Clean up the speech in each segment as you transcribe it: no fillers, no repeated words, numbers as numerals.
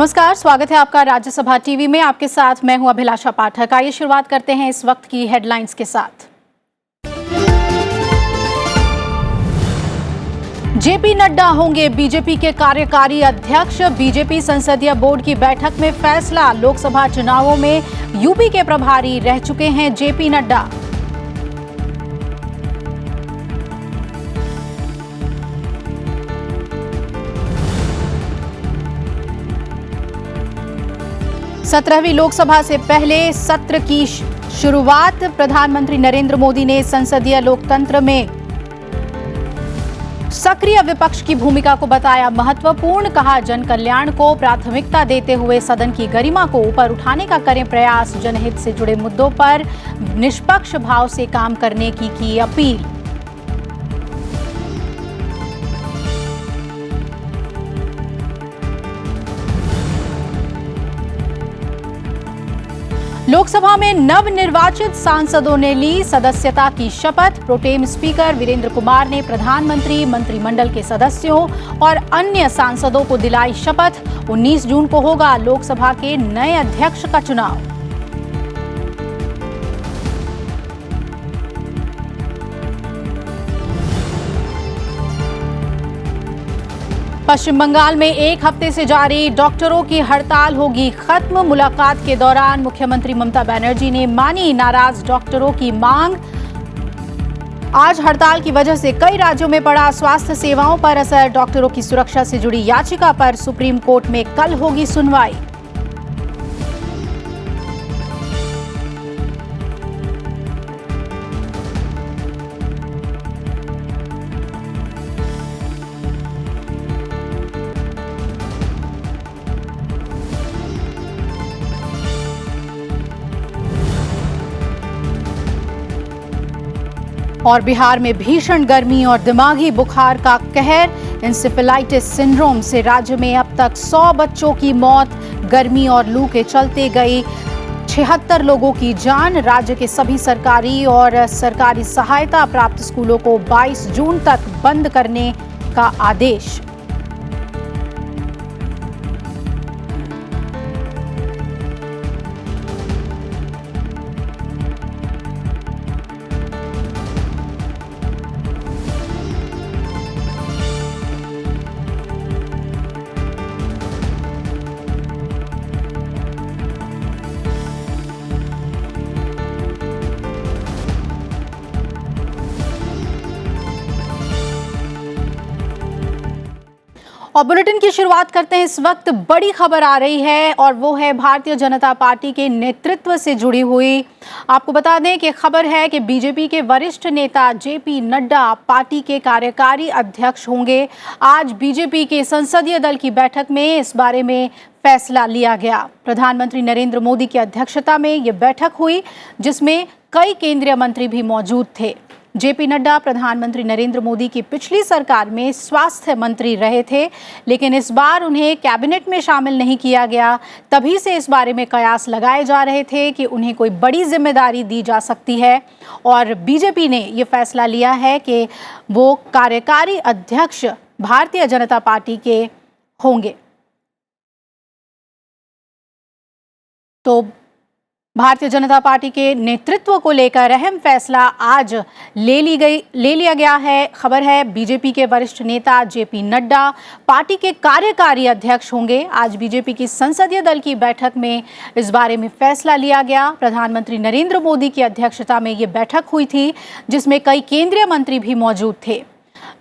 नमस्कार, स्वागत है आपका राज्यसभा टीवी में। आपके साथ मैं हूं अभिलाषा पाठक। आइए शुरुआत करते हैं इस वक्त की हेडलाइंस के साथ। जेपी नड्डा होंगे बीजेपी के कार्यकारी अध्यक्ष। बीजेपी संसदीय बोर्ड की बैठक में फैसला। लोकसभा चुनावों में यूपी के प्रभारी रह चुके हैं जेपी नड्डा। सत्रहवीं लोकसभा से पहले सत्र की शुरुआत। प्रधानमंत्री नरेंद्र मोदी ने संसदीय लोकतंत्र में सक्रिय विपक्ष की भूमिका को बताया महत्वपूर्ण। कहा, जन कल्याण को प्राथमिकता देते हुए सदन की गरिमा को ऊपर उठाने का करें प्रयास। जनहित से जुड़े मुद्दों पर निष्पक्ष भाव से काम करने की अपील। लोकसभा में नवनिर्वाचित सांसदों ने ली सदस्यता की शपथ। प्रोटेम स्पीकर वीरेंद्र कुमार ने प्रधानमंत्री, मंत्रिमंडल के सदस्यों और अन्य सांसदों को दिलाई शपथ। 19 जून को होगा लोकसभा के नए अध्यक्ष का चुनाव। पश्चिम बंगाल में एक हफ्ते से जारी डॉक्टरों की हड़ताल होगी खत्म। मुलाकात के दौरान मुख्यमंत्री ममता बनर्जी ने मानी नाराज डॉक्टरों की मांग। आज हड़ताल की वजह से कई राज्यों में पड़ा स्वास्थ्य सेवाओं पर असर। डॉक्टरों की सुरक्षा से जुड़ी याचिका पर सुप्रीम कोर्ट में कल होगी सुनवाई। और बिहार में भीषण गर्मी और दिमागी बुखार का कहर। इंसेफेलाइटिस सिंड्रोम से राज्य में अब तक 100 बच्चों की मौत। गर्मी और लू के चलते गई 76 लोगों की जान। राज्य के सभी सरकारी और सरकारी सहायता प्राप्त स्कूलों को 22 जून तक बंद करने का आदेश। और बुलेटिन की शुरुआत करते हैं। इस वक्त बड़ी खबर आ रही है और वो है भारतीय जनता पार्टी के नेतृत्व से जुड़ी हुई। आपको बता दें कि खबर है कि बीजेपी के वरिष्ठ नेता जेपी नड्डा पार्टी के कार्यकारी अध्यक्ष होंगे। आज बीजेपी के संसदीय दल की बैठक में इस बारे में फैसला लिया गया। प्रधानमंत्री नरेंद्र मोदी की अध्यक्षता में ये बैठक हुई जिसमें कई केंद्रीय मंत्री भी मौजूद थे। जेपी नड्डा प्रधानमंत्री नरेंद्र मोदी की पिछली सरकार में स्वास्थ्य मंत्री रहे थे, लेकिन इस बार उन्हें कैबिनेट में शामिल नहीं किया गया। तभी से इस बारे में कयास लगाए जा रहे थे कि उन्हें कोई बड़ी जिम्मेदारी दी जा सकती है और बीजेपी ने ये फैसला लिया है कि वो कार्यकारी अध्यक्ष भारतीय जनता पार्टी के होंगे। तो भारतीय जनता पार्टी के नेतृत्व को लेकर अहम फैसला आज ले लिया गया है। खबर है बीजेपी के वरिष्ठ नेता जेपी नड्डा पार्टी के कार्यकारी अध्यक्ष होंगे। आज बीजेपी की संसदीय दल की बैठक में इस बारे में फैसला लिया गया। प्रधानमंत्री नरेंद्र मोदी की अध्यक्षता में ये बैठक हुई थी जिसमें कई केंद्रीय मंत्री भी मौजूद थे।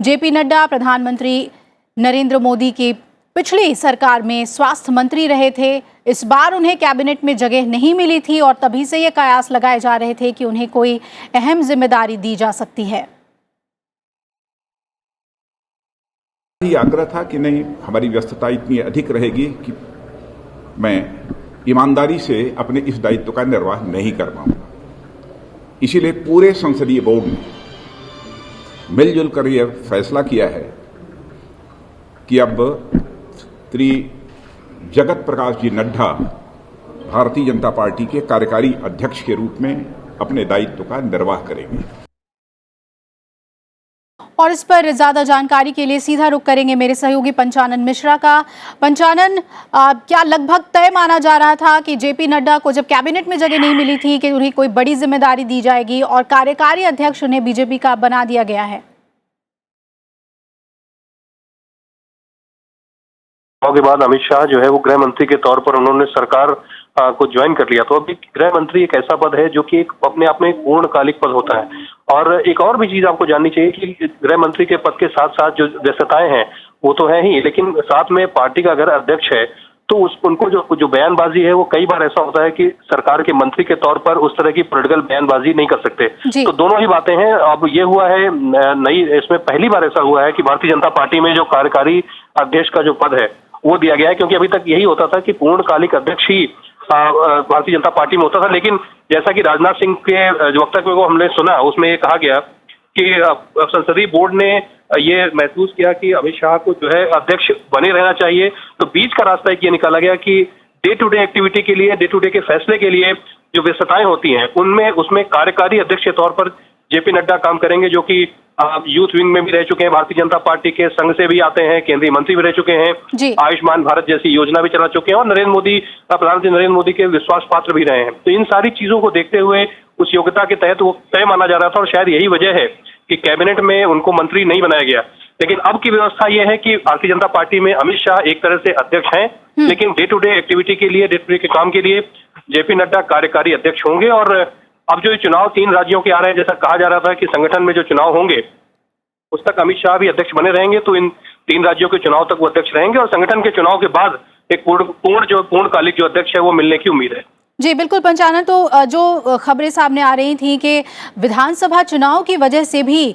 जेपी नड्डा प्रधानमंत्री नरेंद्र मोदी की पिछली सरकार में स्वास्थ्य मंत्री रहे थे। इस बार उन्हें कैबिनेट में जगह नहीं मिली थी और तभी से ये कयास लगाए जा रहे थे कि उन्हें कोई अहम जिम्मेदारी दी जा सकती है। आग्रह था कि नहीं, हमारी व्यस्तता इतनी अधिक रहेगी कि मैं ईमानदारी से अपने इस दायित्व का निर्वाह नहीं कर पाऊंगा। इसीलिए पूरे संसदीय बोर्ड ने मिलजुल कर यह फैसला किया है कि अब श्री जगत प्रकाश जी नड्डा भारतीय जनता पार्टी के कार्यकारी अध्यक्ष के रूप में अपने दायित्व का निर्वाह करेंगे। और इस पर ज्यादा जानकारी के लिए सीधा रुख करेंगे मेरे सहयोगी पंचानन मिश्रा का। पंचानन, क्या लगभग तय माना जा रहा था कि जेपी नड्डा को जब कैबिनेट में जगह नहीं मिली थी कि उन्हें कोई बड़ी जिम्मेदारी दी जाएगी और कार्यकारी अध्यक्ष उन्हें बीजेपी का बना दिया गया है? के बाद अमित शाह जो है वो गृह मंत्री के तौर पर उन्होंने सरकार को ज्वाइन कर लिया। तो अभी गृह मंत्री एक ऐसा पद है जो कि एक अपने आप में एक पूर्णकालिक पद होता है। और एक और भी चीज आपको जाननी चाहिए कि गृह मंत्री के पद के साथ साथ जो व्यस्तताएं हैं वो तो है ही, लेकिन साथ में पार्टी का अगर अध्यक्ष है तो उनको जो बयानबाजी है वो कई बार ऐसा होता है कि सरकार के मंत्री के तौर पर उस तरह की पॉलिटिकल बयानबाजी नहीं कर सकते। तो दोनों ही बातें हैं। अब ये हुआ है नई, इसमें पहली बार ऐसा हुआ है कि भारतीय जनता पार्टी में जो कार्यकारी अध्यक्ष का जो पद है वो दिया गया है, क्योंकि अभी तक यही होता था कि पूर्णकालिक अध्यक्ष ही भारतीय जनता पार्टी में होता था। लेकिन जैसा कि राजनाथ सिंह के जो वक्तव्य को हमने सुना उसमें ये कहा गया कि संसदीय बोर्ड ने ये महसूस किया कि अमित शाह को जो है अध्यक्ष बने रहना चाहिए। तो बीच का रास्ता ये निकाला गया कि डे टू डे एक्टिविटी के लिए, डे टू डे के फैसले के लिए जो व्यस्तताएं होती हैं उसमें कार्यकारी अध्यक्ष के तौर पर जेपी नड्डा काम करेंगे, जो कि यूथ विंग में भी रह चुके हैं, भारतीय जनता पार्टी के संघ से भी आते हैं, केंद्रीय मंत्री भी रह चुके हैं, आयुष्मान भारत जैसी योजना भी चला चुके हैं और प्रधानमंत्री नरेंद्र मोदी के विश्वास पात्र भी रहे हैं। तो इन सारी चीजों को देखते हुए उस योग्यता के तहत वो तय माना जा रहा था और शायद यही वजह है कि कैबिनेट में उनको मंत्री नहीं बनाया गया। लेकिन अब की व्यवस्था यह है कि भारतीय जनता पार्टी में अमित शाह एक तरह से अध्यक्ष हैं, लेकिन डे टू डे एक्टिविटी के लिए, डे टू डे के काम के लिए जेपी नड्डा कार्यकारी अध्यक्ष होंगे। और अब जो ये चुनाव 3 राज्यों के आ रहे हैं, जैसा कहा जा रहा था कि संगठन में जो चुनाव होंगे उस तक अमित शाह भी अध्यक्ष बने रहेंगे, तो इन 3 राज्यों के चुनाव तक वो अध्यक्ष रहेंगे और संगठन के चुनाव के बाद एक पूर्णकालिक जो अध्यक्ष है वो मिलने की उम्मीद है। जी बिल्कुल पंचानन, तो जो खबरें सामने आ रही थी कि विधानसभा चुनाव की वजह से भी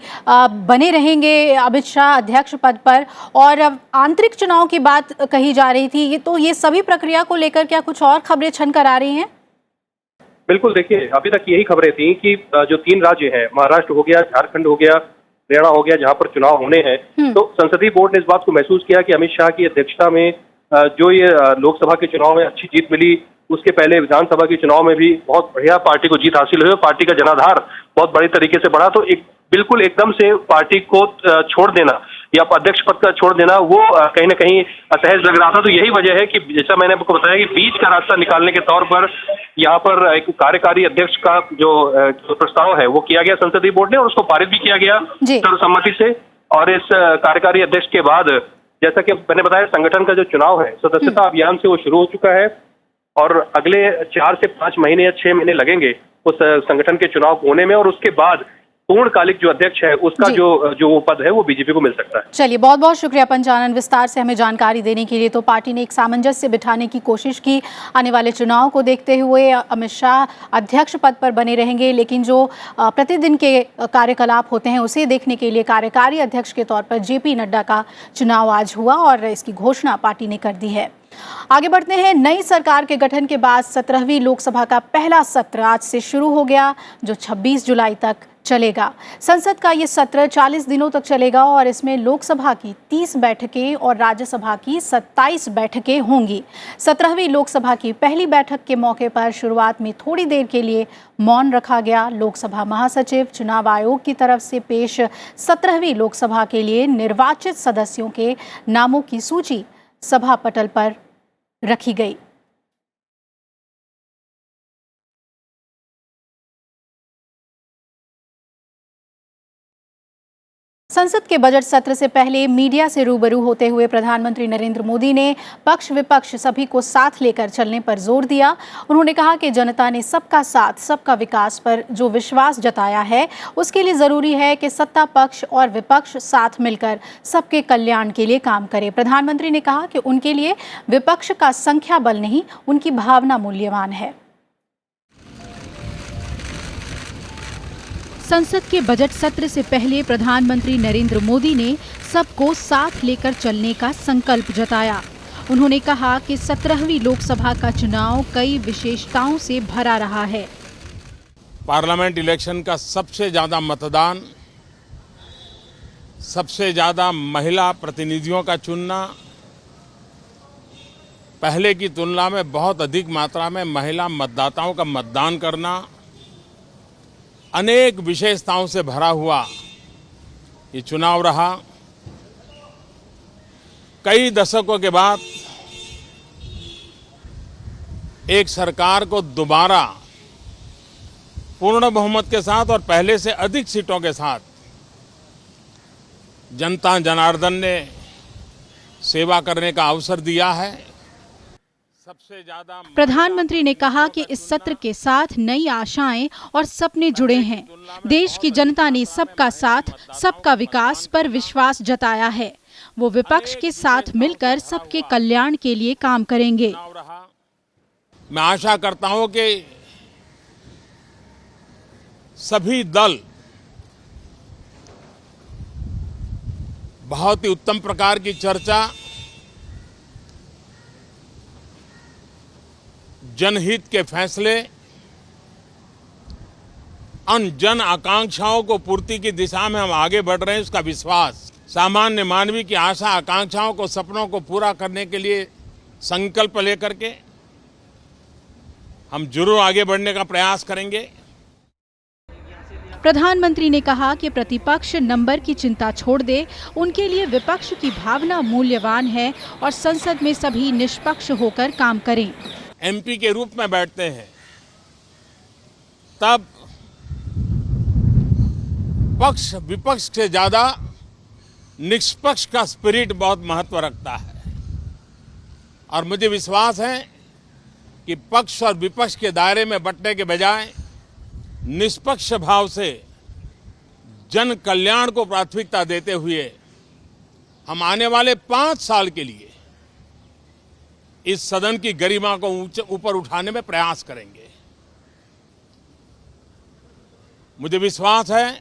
बने रहेंगे अमित शाह अध्यक्ष पद पर, और आंतरिक चुनाव की बात कही जा रही थी, तो ये सभी प्रक्रिया को लेकर क्या कुछ और खबरें छन कर आ रही हैं? बिल्कुल, देखिए अभी तक यही खबरें थी कि जो 3 राज्य हैं, महाराष्ट्र हो गया, झारखंड हो गया, हरियाणा हो गया, जहां पर चुनाव होने हैं, तो संसदीय बोर्ड ने इस बात को महसूस किया कि अमित शाह की अध्यक्षता में जो ये लोकसभा के चुनाव में अच्छी जीत मिली, उसके पहले विधानसभा के चुनाव में भी बहुत बढ़िया पार्टी को जीत हासिल हुई और पार्टी का जनाधार बहुत बड़े तरीके से बढ़ा। तो बिल्कुल एकदम से पार्टी को छोड़ देना या अध्यक्ष पद का छोड़ देना वो कहीं ना कहीं असहज लग रहा था। तो यही वजह है कि जैसा मैंने आपको बताया कि बीच का रास्ता निकालने के तौर पर यहाँ पर एक कार्यकारी अध्यक्ष का जो प्रस्ताव है वो किया गया संसदीय बोर्ड ने और उसको पारित भी किया गया सर्वसम्मति से। और इस कार्यकारी अध्यक्ष के बाद जैसा कि मैंने बताया संगठन का जो चुनाव है सदस्यता अभियान से वो शुरू हो चुका है और अगले 4 से 5 महीने या 6 महीने लगेंगे उस संगठन के चुनाव होने में और उसके बाद पूर्णकालिक जो अध्यक्ष है उसका जो पद है वो बीजेपी को मिल सकता है। चलिए, बहुत बहुत शुक्रिया पंचानन विस्तार से हमें जानकारी देने के लिए। तो पार्टी ने एक सामंजस्य बिठाने की कोशिश की, आने वाले चुनाव को देखते हुए अमित शाह अध्यक्ष पद पर बने रहेंगे, लेकिन जो प्रतिदिन के कार्यकलाप होते हैं उसे देखने के लिए कार्यकारी अध्यक्ष के तौर पर जेपी नड्डा का चुनाव आज हुआ और इसकी घोषणा पार्टी ने कर दी है। आगे बढ़ते हैं। नई सरकार के गठन के बाद 17वीं लोकसभा का पहला सत्र आज से शुरू हो गया, जो 26 जुलाई तक चलेगा। संसद का ये सत्र 40 दिनों तक चलेगा और इसमें लोकसभा की 30 बैठकें और राज्यसभा की 27 बैठकें होंगी। 17वीं लोकसभा की पहली बैठक के मौके पर शुरुआत में थोड़ी देर के लिए मौन रखा गया। लोकसभा महासचिव चुनाव आयोग की तरफ से पेश 17वीं लोकसभा के लिए निर्वाचित सदस्यों के नामों की सूची सभा पटल पर रखी गई। संसद के बजट सत्र से पहले मीडिया से रूबरू होते हुए प्रधानमंत्री नरेंद्र मोदी ने पक्ष विपक्ष सभी को साथ लेकर चलने पर जोर दिया। उन्होंने कहा कि जनता ने सबका साथ सबका विकास पर जो विश्वास जताया है उसके लिए जरूरी है कि सत्ता पक्ष और विपक्ष साथ मिलकर सबके कल्याण के लिए काम करे। प्रधानमंत्री ने कहा कि उनके लिए विपक्ष का संख्या बल नहीं, उनकी भावना मूल्यवान है। संसद के बजट सत्र से पहले प्रधानमंत्री नरेंद्र मोदी ने सबको साथ लेकर चलने का संकल्प जताया। उन्होंने कहा कि 17वीं लोकसभा का चुनाव कई विशेषताओं से भरा रहा है। पार्लियामेंट इलेक्शन का सबसे ज्यादा मतदान, सबसे ज्यादा महिला प्रतिनिधियों का चुनना, पहले की तुलना में बहुत अधिक मात्रा में महिला मतदाताओं का मतदान करना, अनेक विशेषताओं से भरा हुआ ये चुनाव रहा कई दशकों के बाद एक सरकार को दोबारा पूर्ण बहुमत के साथ और पहले से अधिक सीटों के साथ जनता जनार्दन ने सेवा करने का अवसर दिया है। सबसे ज्यादा प्रधानमंत्री ने कहा कि इस सत्र के साथ नई आशाएं और सपने जुड़े हैं। देश की जनता ने सबका साथ, सबका विकास पर विश्वास जताया है। वो विपक्ष के साथ मिलकर सबके कल्याण के लिए काम करेंगे। मैं आशा करता हूं कि सभी दल बहुत ही उत्तम प्रकार की चर्चा, जनहित के फैसले, उन जन आकांक्षाओं को पूर्ति की दिशा में हम आगे बढ़ रहे हैं, उसका विश्वास, सामान्य मानवी की आशा आकांक्षाओं को, सपनों को पूरा करने के लिए संकल्प लेकर के हम जरूर आगे बढ़ने का प्रयास करेंगे। प्रधानमंत्री ने कहा कि प्रतिपक्ष नंबर की चिंता छोड़ दे, उनके लिए विपक्ष की भावना मूल्यवान है और संसद में सभी निष्पक्ष होकर काम करें। एमपी के रूप में बैठते हैं तब पक्ष विपक्ष से ज्यादा निष्पक्ष का स्पिरिट बहुत महत्व रखता है और मुझे विश्वास है कि पक्ष और विपक्ष के दायरे में बंटने के बजाय निष्पक्ष भाव से जन कल्याण को प्राथमिकता देते हुए हम आने वाले 5 साल के लिए इस सदन की गरिमा को ऊपर उठाने में प्रयास करेंगे। मुझे विश्वास है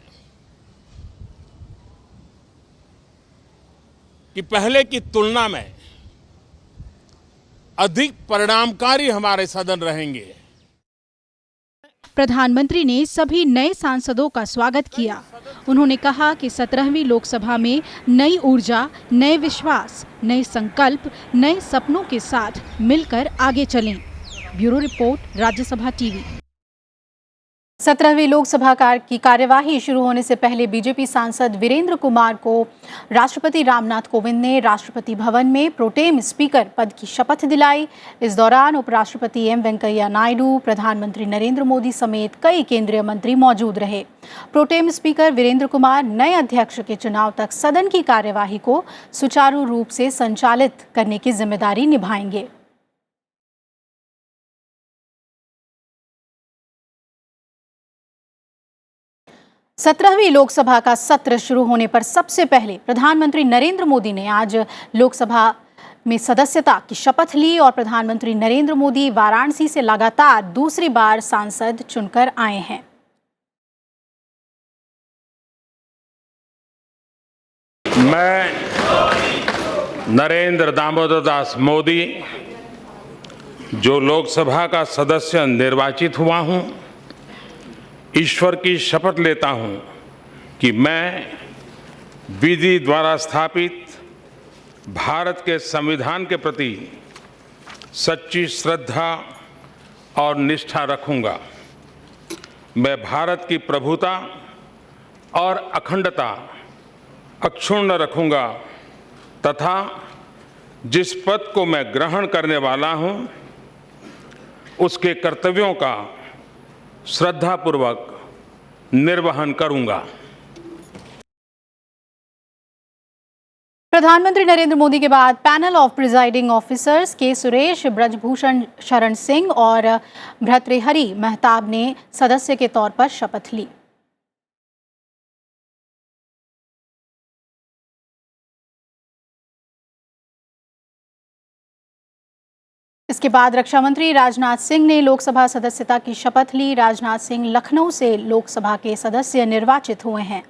कि पहले की तुलना में अधिक परिणामकारी हमारे सदन रहेंगे। प्रधानमंत्री ने सभी नए सांसदों का स्वागत किया। उन्होंने कहा कि 17वीं लोकसभा में नई ऊर्जा, नए विश्वास, नए संकल्प, नए सपनों के साथ मिलकर आगे चलें। Bureau report, Rajya Sabha TV. 17वीं लोकसभा की कार्यवाही शुरू होने से पहले बीजेपी सांसद वीरेंद्र कुमार को राष्ट्रपति रामनाथ कोविंद ने राष्ट्रपति भवन में प्रोटेम स्पीकर पद की शपथ दिलाई। इस दौरान उपराष्ट्रपति एम वेंकैया नायडू, प्रधानमंत्री नरेंद्र मोदी समेत कई केंद्रीय मंत्री मौजूद रहे। प्रोटेम स्पीकर वीरेंद्र कुमार नए अध्यक्ष के चुनाव तक सदन की कार्यवाही को सुचारू रूप से संचालित करने की जिम्मेदारी निभाएंगे। सत्रहवीं लोकसभा का सत्र शुरू होने पर सबसे पहले प्रधानमंत्री नरेंद्र मोदी ने आज लोकसभा में सदस्यता की शपथ ली और प्रधानमंत्री नरेंद्र मोदी वाराणसी से लगातार दूसरी बार सांसद चुनकर आए हैं। मैं नरेंद्र दामोदर दास मोदी जो लोकसभा का सदस्य निर्वाचित हुआ हूं, ईश्वर की शपथ लेता हूं कि मैं विधि द्वारा स्थापित भारत के संविधान के प्रति सच्ची श्रद्धा और निष्ठा रखूंगा। मैं भारत की प्रभुता और अखंडता अक्षुण्ण रखूंगा तथा जिस पद को मैं ग्रहण करने वाला हूं उसके कर्तव्यों का श्रद्धापूर्वक निर्वहन करूंगा। प्रधानमंत्री नरेंद्र मोदी के बाद पैनल ऑफ प्रिजाइडिंग ऑफिसर्स के सुरेश, ब्रजभूषण शरण सिंह और भर्तृहरि महताब ने सदस्य के तौर पर शपथ ली। इसके बाद रक्षा मंत्री राजनाथ सिंह ने लोकसभा सदस्यता की शपथ ली। राजनाथ सिंह लखनऊ से लोकसभा के सदस्य निर्वाचित हुए हैं।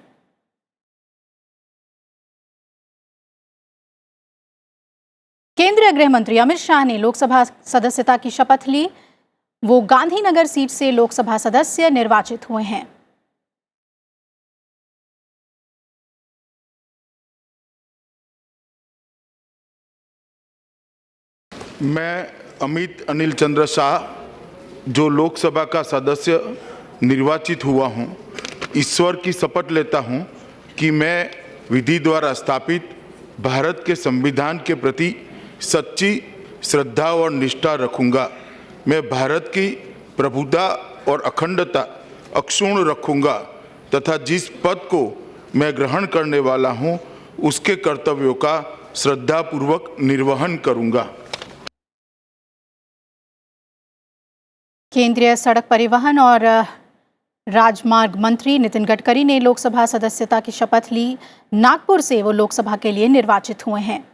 केंद्रीय गृह मंत्री अमित शाह ने लोकसभा सदस्यता की शपथ ली। वो गांधीनगर सीट से लोकसभा सदस्य निर्वाचित हुए हैं। मैं अमित अनिल चंद्र शाह जो लोकसभा का सदस्य निर्वाचित हुआ हूं, ईश्वर की शपथ लेता हूं कि मैं विधि द्वारा स्थापित भारत के संविधान के प्रति सच्ची श्रद्धा और निष्ठा रखूंगा। मैं भारत की प्रभुता और अखंडता अक्षुण्ण रखूंगा तथा जिस पद को मैं ग्रहण करने वाला हूं, उसके कर्तव्यों का श्रद्धापूर्वक निर्वहन करूंगा। केंद्रीय सड़क परिवहन और राजमार्ग मंत्री नितिन गडकरी ने लोकसभा सदस्यता की शपथ ली। नागपुर से वो लोकसभा के लिए निर्वाचित हुए हैं।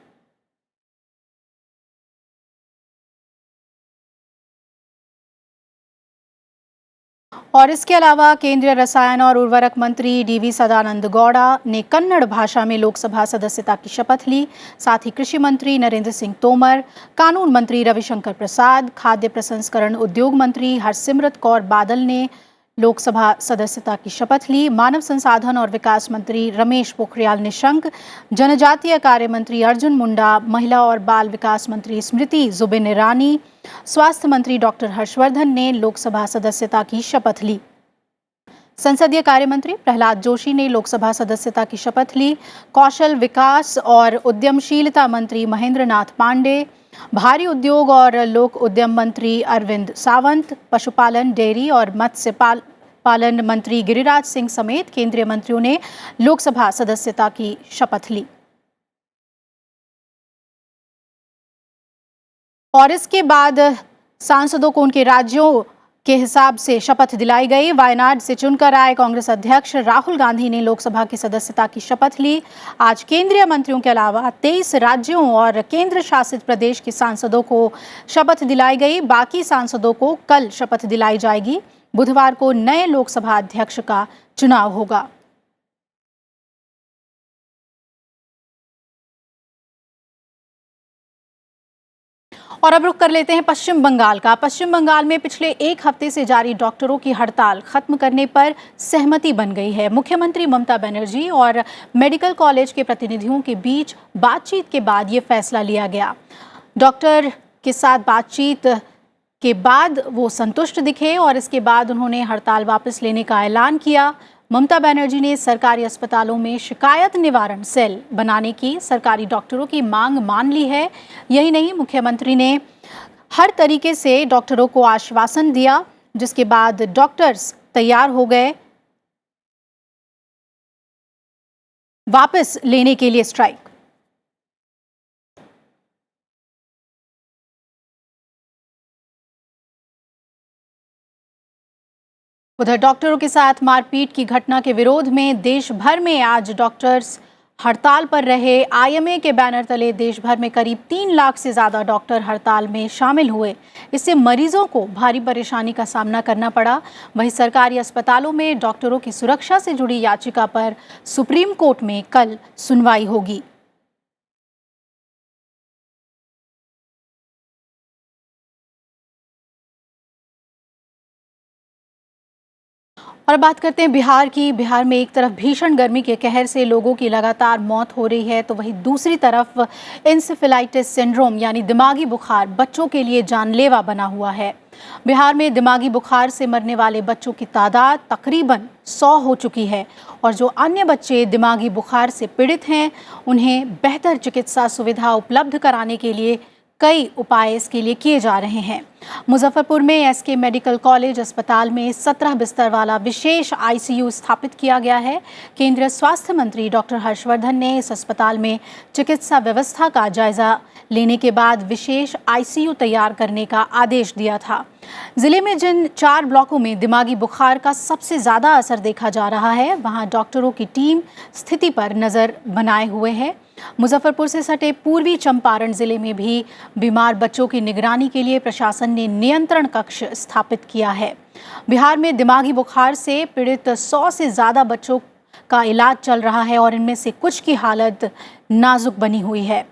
और इसके अलावा केंद्रीय रसायन और उर्वरक मंत्री डीवी सदानंद गौड़ा ने कन्नड़ भाषा में लोकसभा सदस्यता की शपथ ली। साथ ही कृषि मंत्री नरेंद्र सिंह तोमर, कानून मंत्री रविशंकर प्रसाद, खाद्य प्रसंस्करण उद्योग मंत्री हरसिमरत कौर बादल ने लोकसभा सदस्यता की शपथ ली। मानव संसाधन और विकास मंत्री रमेश पोखरियाल निशंक, जनजातीय कार्य मंत्री अर्जुन मुंडा, महिला और बाल विकास मंत्री स्मृति जुबिन ईरानी, स्वास्थ्य मंत्री डॉक्टर हर्षवर्धन ने लोकसभा सदस्यता की शपथ ली। संसदीय कार्य मंत्री प्रहलाद जोशी ने लोकसभा सदस्यता की शपथ ली। कौशल विकास और उद्यमशीलता मंत्री महेंद्र नाथ पांडे, भारी उद्योग और लोक उद्यम मंत्री अरविंद सावंत, पशुपालन, डेयरी और मत्स्य पालन मंत्री गिरिराज सिंह समेत केंद्रीय मंत्रियों ने लोकसभा सदस्यता की शपथ ली। और इसके बाद सांसदों को उनके राज्यों के हिसाब से शपथ दिलाई गई। वायनाड से चुनकर आए कांग्रेस अध्यक्ष राहुल गांधी ने लोकसभा की सदस्यता की शपथ ली। आज केंद्रीय मंत्रियों के अलावा 23 राज्यों और केंद्र शासित प्रदेश के सांसदों को शपथ दिलाई गई। बाकी सांसदों को कल शपथ दिलाई जाएगी। बुधवार को नए लोकसभा अध्यक्ष का चुनाव होगा। और अब रुख कर लेते हैं पश्चिम बंगाल का। पश्चिम बंगाल में पिछले एक हफ्ते से जारी डॉक्टरों की हड़ताल खत्म करने पर सहमति बन गई है। मुख्यमंत्री ममता बनर्जी और मेडिकल कॉलेज के प्रतिनिधियों के बीच बातचीत के बाद ये फैसला लिया गया। डॉक्टर के साथ बातचीत के बाद वो संतुष्ट दिखे और इसके बाद उन्होंने हड़ताल वापस लेने का ऐलान किया। ममता बनर्जी ने सरकारी अस्पतालों में शिकायत निवारण सेल बनाने की सरकारी डॉक्टरों की मांग मान ली है। यही नहीं, मुख्यमंत्री ने हर तरीके से डॉक्टरों को आश्वासन दिया, जिसके बाद डॉक्टर्स तैयार हो गए वापस लेने के लिए स्ट्राइक। उधर डॉक्टरों के साथ मारपीट की घटना के विरोध में देश भर में आज डॉक्टर्स हड़ताल पर रहे। आईएमए के बैनर तले देश भर में करीब 3 लाख से ज़्यादा डॉक्टर हड़ताल में शामिल हुए। इससे मरीजों को भारी परेशानी का सामना करना पड़ा। वहीं सरकारी अस्पतालों में डॉक्टरों की सुरक्षा से जुड़ी याचिका पर सुप्रीम कोर्ट में कल सुनवाई होगी। और बात करते हैं बिहार की। बिहार में एक तरफ भीषण गर्मी के कहर से लोगों की लगातार मौत हो रही है, तो वहीं दूसरी तरफ इंसेफेलाइटिस सिंड्रोम यानी दिमागी बुखार बच्चों के लिए जानलेवा बना हुआ है। बिहार में दिमागी बुखार से मरने वाले बच्चों की तादाद तकरीबन 100 हो चुकी है और जो अन्य बच्चे दिमागी बुखार से पीड़ित हैं, उन्हें बेहतर चिकित्सा सुविधा उपलब्ध कराने के लिए कई उपाय इसके लिए किए जा रहे हैं। मुजफ्फरपुर में एसके मेडिकल कॉलेज अस्पताल में 17 बिस्तर वाला विशेष आईसीयू स्थापित किया गया है। केंद्रीय स्वास्थ्य मंत्री डॉक्टर हर्षवर्धन ने इस अस्पताल में चिकित्सा व्यवस्था का जायजा लेने के बाद विशेष आईसीयू तैयार करने का आदेश दिया था। जिले में जिन 4 ब्लॉकों में दिमागी बुखार का सबसे ज़्यादा असर देखा जा रहा है, वहाँ डॉक्टरों की टीम स्थिति पर नज़र बनाए हुए है। मुजफ्फरपुर से सटे पूर्वी चंपारण जिले में भी बीमार बच्चों की निगरानी के लिए प्रशासन ने नियंत्रण कक्ष स्थापित किया है। बिहार में दिमागी बुखार से पीड़ित 100 से ज़्यादा बच्चों का इलाज चल रहा है और इनमें से कुछ की हालत नाजुक बनी हुई है।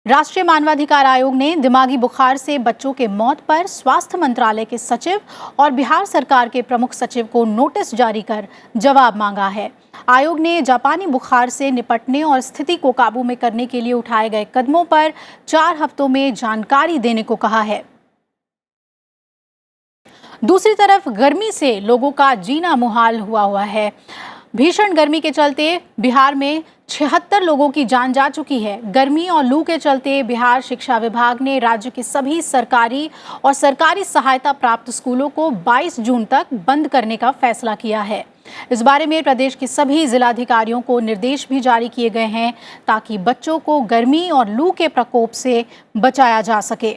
राष्ट्रीय मानवाधिकार आयोग ने दिमागी बुखार से बच्चों के मौत पर स्वास्थ्य मंत्रालय के सचिव और बिहार सरकार के प्रमुख सचिव को नोटिस जारी कर जवाब मांगा है। आयोग ने जापानी बुखार से निपटने और स्थिति को काबू में करने के लिए उठाए गए कदमों पर 4 हफ्तों में जानकारी देने को कहा है। दूसरी तरफ गर्मी से लोगों का जीना मुहाल हुआ है। भीषण गर्मी के चलते बिहार में 76 लोगों की जान जा चुकी है। गर्मी और लू के चलते बिहार शिक्षा विभाग ने राज्य के सभी सरकारी और सरकारी सहायता प्राप्त स्कूलों को 22 जून तक बंद करने का फैसला किया है। इस बारे में प्रदेश के सभी जिलाधिकारियों को निर्देश भी जारी किए गए हैं ताकि बच्चों को गर्मी और लू के प्रकोप से बचाया जा सके।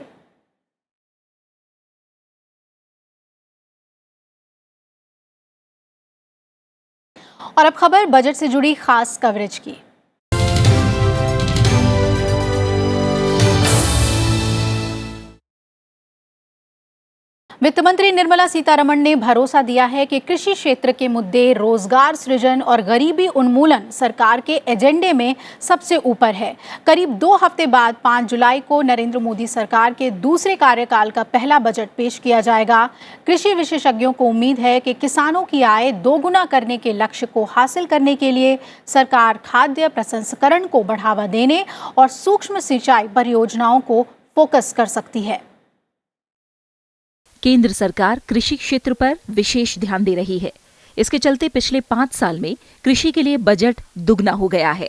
और अब खबर बजट से जुड़ी खास कवरेज की। वित्त मंत्री निर्मला सीतारमण ने भरोसा दिया है कि कृषि क्षेत्र के मुद्दे, रोजगार सृजन और गरीबी उन्मूलन सरकार के एजेंडे में सबसे ऊपर है। करीब 2 हफ्ते बाद 5 जुलाई को नरेंद्र मोदी सरकार के दूसरे कार्यकाल का पहला बजट पेश किया जाएगा। कृषि विशेषज्ञों को उम्मीद है कि किसानों की आय दोगुना करने के लक्ष्य को हासिल करने के लिए सरकार खाद्य प्रसंस्करण को बढ़ावा देने और सूक्ष्म सिंचाई परियोजनाओं को फोकस कर सकती है। केंद्र सरकार कृषि क्षेत्र पर विशेष ध्यान दे रही है। इसके चलते पिछले 5 साल में कृषि के लिए बजट दुगना हो गया है।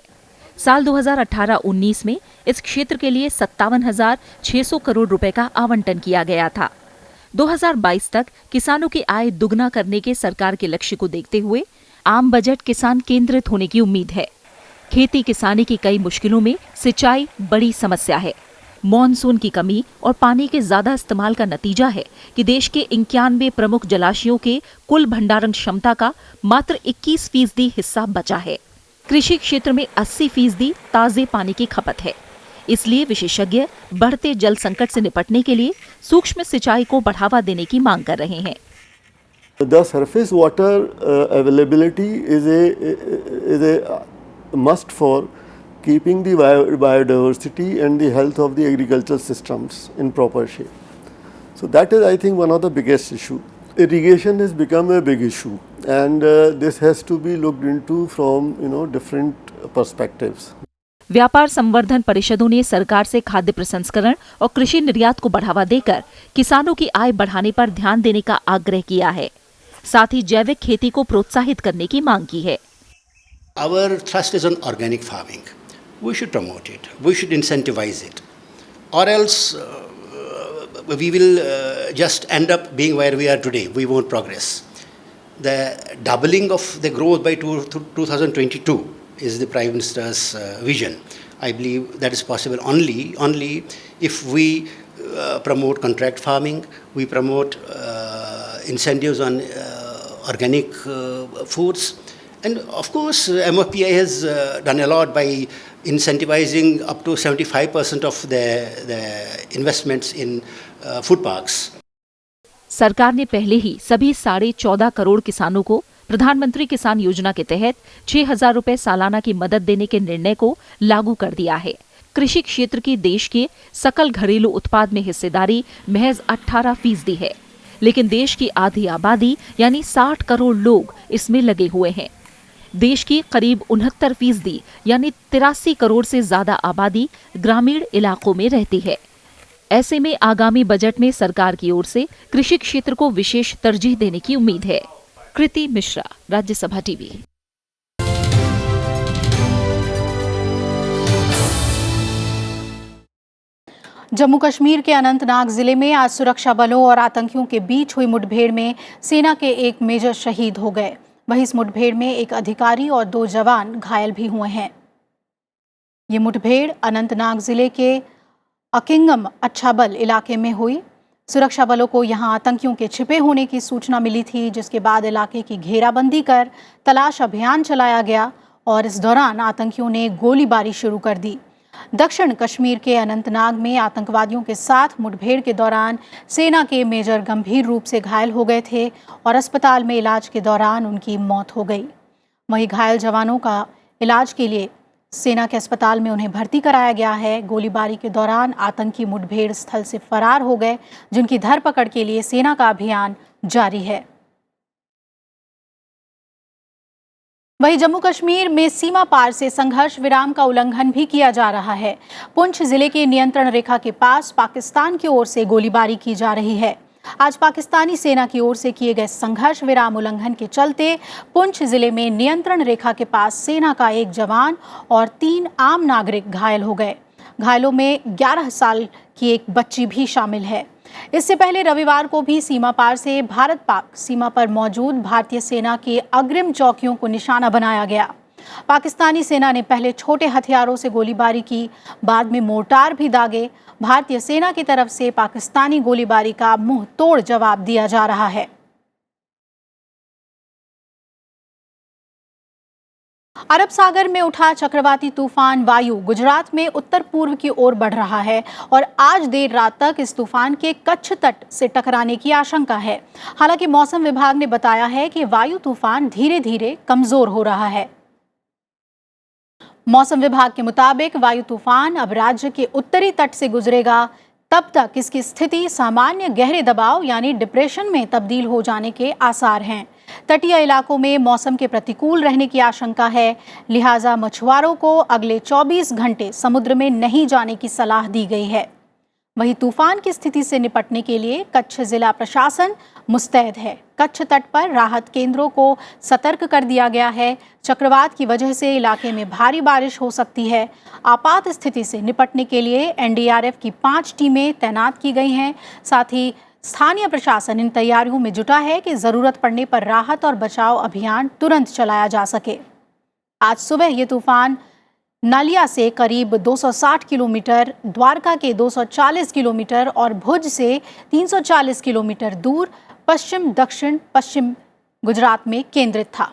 साल 2018-19 में इस क्षेत्र के लिए 57,600 करोड़ रुपए का आवंटन किया गया था। 2022 तक किसानों की आय दुगना करने के सरकार के लक्ष्य को देखते हुए आम बजट किसान केंद्रित होने की उम्मीद है। खेती किसानी की कई मुश्किलों में सिंचाई बड़ी समस्या है। मॉनसून की कमी और पानी के ज्यादा इस्तेमाल का नतीजा है कि देश के 91 प्रमुख जलाशयों के कुल भंडारण क्षमता का मात्र 21% हिस्सा बचा है। कृषि क्षेत्र में 80% ताजे पानी की खपत है। इसलिए विशेषज्ञ बढ़ते जल संकट से निपटने के लिए सूक्ष्म सिंचाई को बढ़ावा देने की मांग कर रहे हैं। The surface water availability is a must for keeping the biodiversity and the health of the agricultural systems in proper shape. So that is, I think, one of the biggest issue. Irrigation has become a big issue, and this has to be looked into from different perspectives. व्यापार संवर्धन परिषदों ने सरकार से खाद्य प्रसंस्करण और कृषि निर्यात को बढ़ावा देकर किसानों की आय बढ़ाने पर ध्यान देने का आग्रह किया है। साथ ही जैविक खेती को प्रोत्साहित करने की मांग की है। Our thrust is on organic farming. We should promote it. We should incentivize it. Or else we will just end up being where we are today. We won't progress. The doubling of the growth by 2022 is the Prime Minister's vision. I believe that is possible only if we promote contract farming, we promote incentives on organic foods. And of course, MOPI has done a lot by incentivizing up to 75% of the investments in food parks. सरकार ने पहले ही सभी 14.5 करोड़ किसानों को प्रधानमंत्री किसान योजना के तहत 6,000 रुपए सालाना की मदद देने के निर्णय को लागू कर दिया है। कृषि क्षेत्र की देश के सकल घरेलू उत्पाद में हिस्सेदारी महज 18% है, लेकिन देश की आधी आबादी यानी 60 करोड़ लोग इसमें लगे हुए हैं। देश की करीब 69% यानी 83 करोड़ से ज्यादा आबादी ग्रामीण इलाकों में रहती है। ऐसे में आगामी बजट में सरकार की ओर से कृषि क्षेत्र को विशेष तरजीह देने की उम्मीद है। कृति मिश्रा, राज्यसभा टीवी। जम्मू कश्मीर के अनंतनाग जिले में आज सुरक्षा बलों और आतंकियों के बीच हुई मुठभेड़ में सेना के एक मेजर शहीद हो गए। वहीं इस मुठभेड़ में एक अधिकारी और 2 जवान घायल भी हुए हैं। ये मुठभेड़ अनंतनाग जिले के अकिंगम अच्छाबल इलाके में हुई। सुरक्षा बलों को यहां आतंकियों के छिपे होने की सूचना मिली थी, जिसके बाद इलाके की घेराबंदी कर तलाश अभियान चलाया गया और इस दौरान आतंकियों ने गोलीबारी शुरू कर दी। दक्षिण कश्मीर के अनंतनाग में आतंकवादियों के साथ मुठभेड़ के दौरान सेना के मेजर गंभीर रूप से घायल हो गए थे और अस्पताल में इलाज के दौरान उनकी मौत हो गई। वहीं घायल जवानों का इलाज के लिए सेना के अस्पताल में उन्हें भर्ती कराया गया है। गोलीबारी के दौरान आतंकी मुठभेड़ स्थल से फरार हो गए, जिनकी धरपकड़ के लिए सेना का अभियान जारी है। वहीं जम्मू कश्मीर में सीमा पार से संघर्ष विराम का उल्लंघन भी किया जा रहा है। पुंछ जिले के नियंत्रण रेखा के पास पाकिस्तान की ओर से गोलीबारी की जा रही है। आज पाकिस्तानी सेना की ओर से किए गए संघर्ष विराम उल्लंघन के चलते पुंछ जिले में नियंत्रण रेखा के पास सेना का एक जवान और 3 आम नागरिक घायल हो गए। घायलों में 11 साल की एक बच्ची भी शामिल है। इससे पहले रविवार को भी सीमा पार से भारत पाक सीमा पर मौजूद भारतीय सेना की अग्रिम चौकियों को निशाना बनाया गया। पाकिस्तानी सेना ने पहले छोटे हथियारों से गोलीबारी की, बाद में मोर्टार भी दागे। भारतीय सेना की तरफ से पाकिस्तानी गोलीबारी का मुंह तोड़ जवाब दिया जा रहा है। अरब सागर में उठा चक्रवाती तूफान वायु गुजरात में उत्तर पूर्व की ओर बढ़ रहा है और आज देर रात तक इस तूफान के कच्छ तट से टकराने की आशंका है। हालांकि मौसम विभाग ने बताया है कि वायु तूफान धीरे धीरे कमजोर हो रहा है। मौसम विभाग के मुताबिक वायु तूफान अब राज्य के उत्तरी तट से गुजरेगा। तब तक इसकी स्थिति सामान्य गहरे दबाव यानी डिप्रेशन में तब्दील हो जाने के आसार हैं। तटीय इलाकों में मौसम के प्रतिकूल रहने की आशंका है, लिहाजा मछुआरों को अगले 24 घंटे समुद्र में नहीं जाने की सलाह दी गई है। वहीं तूफान की स्थिति से निपटने के लिए कच्छ जिला प्रशासन मुस्तैद है। कच्छ तट पर राहत केंद्रों को सतर्क कर दिया गया है। चक्रवात की वजह से इलाके में भारी बारिश हो सकती है। आपात स्थिति से निपटने के लिए एनडीआरएफ की 5 टीमें तैनात की गई हैं। साथ ही स्थानीय प्रशासन इन तैयारियों में जुटा है कि जरूरत पड़ने पर राहत और बचाव अभियान तुरंत चलाया जा सके। आज सुबह ये तूफान नालिया से करीब 260 किलोमीटर, द्वारका के 240 किलोमीटर और भुज से 340 किलोमीटर दूर पश्चिम दक्षिण पश्चिम गुजरात में केंद्रित था।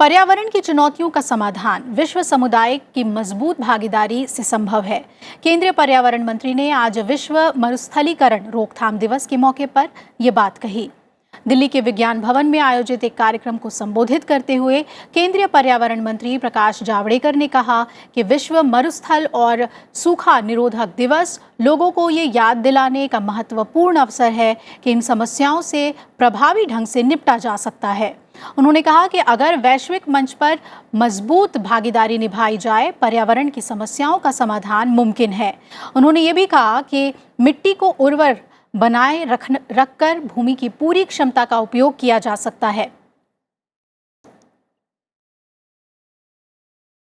पर्यावरण की चुनौतियों का समाधान विश्व समुदाय की मजबूत भागीदारी से संभव है। केंद्रीय पर्यावरण मंत्री ने आज विश्व मरुस्थलीकरण रोकथाम दिवस के मौके पर ये बात कही। दिल्ली के विज्ञान भवन में आयोजित एक कार्यक्रम को संबोधित करते हुए केंद्रीय पर्यावरण मंत्री प्रकाश जावड़ेकर ने कहा कि विश्व मरुस्थल और सूखा निरोधक दिवस लोगों को ये याद दिलाने का महत्वपूर्ण अवसर है कि इन समस्याओं से प्रभावी ढंग से निपटा जा सकता है। उन्होंने कहा कि अगर वैश्विक मंच पर मजबूत भागीदारी निभाई जाए, पर्यावरण की समस्याओं का समाधान मुमकिन है। उन्होंने ये भी कहा कि मिट्टी को उर्वर बनाए रखकर भूमि की पूरी क्षमता का उपयोग किया जा सकता है।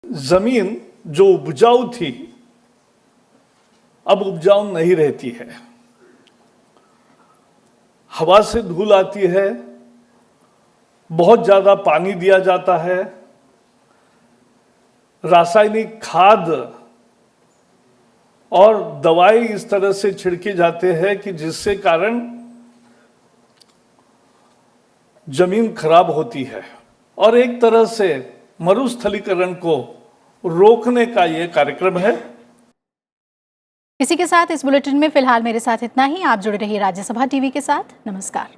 जमीन जो उपजाऊ थी अब उपजाऊ नहीं रहती है। हवा से धूल आती है, बहुत ज्यादा पानी दिया जाता है, रासायनिक खाद और दवाई इस तरह से छिड़के जाते हैं कि जिससे कारण जमीन खराब होती है और एक तरह से मरुस्थलीकरण को रोकने का यह कार्यक्रम है। इसी के साथ इस बुलेटिन में फिलहाल मेरे साथ इतना ही। आप जुड़े रहिए राज्यसभा टीवी के साथ। नमस्कार।